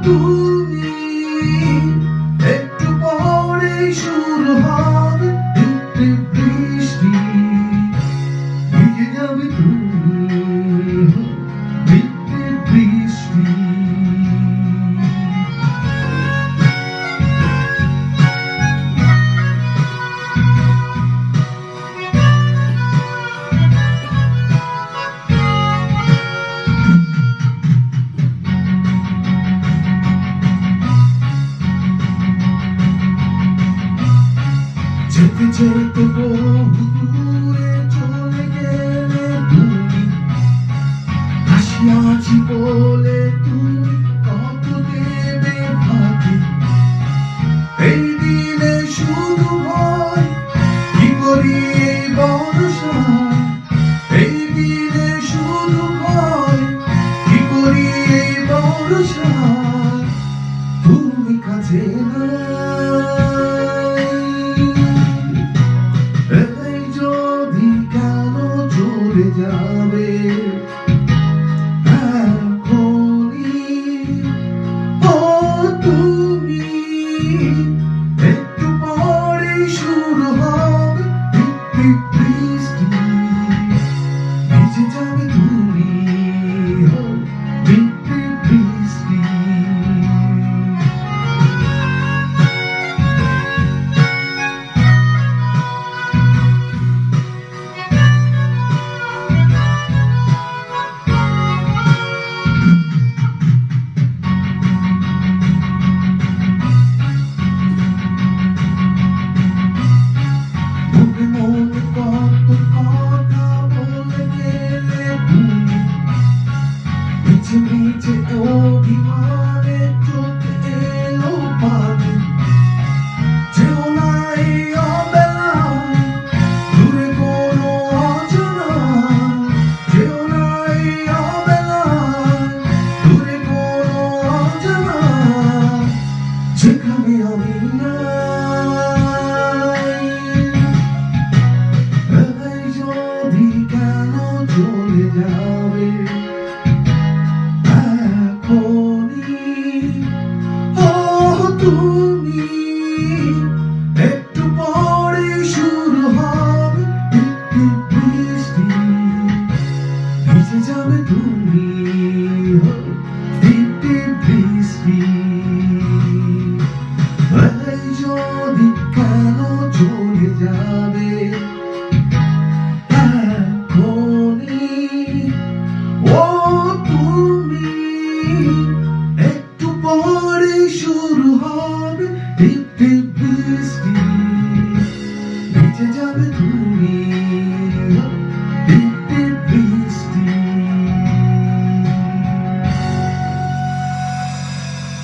তুমি একটু পরে শুরু হবে টিপটিপ বৃষ্টি, ভিজে যাবে তুমি টিপটিপ বৃষ্টি। যেতে যেতে বহু দূরে চলে গেলে তুমি, হাসিয়াছি বলে তুমি কত দেবে ফাঁকি। এই দিনে শুধু ভয়, কি করি এই বর্ষা। এই দিনে শুধু ভয়, কি করি এই বর্ষা। তুমি কাছে না যাবে এখনই। ও তুমি একটু পরে শুরু হবে টিপটিপ বৃষ্টি, ভিজে যাবে তুমি টিপটিপ বৃষ্টি। কত কথা বলে গেলে তুমি, মিছে মিছে অভিমানে চোখে এলো পানি। যেও না এই অবেলায় দূরে কোনো অজানা, যেও না এই অবেলায় দূরে কোনো অজানা, যেখানে আমি চলে যাবে এখনই। ও তুমি একটু পরে শুরু হবে টিপটিপ বৃষ্টি, ভিজে যাবে তুমি টিপটিপ বৃষ্টি।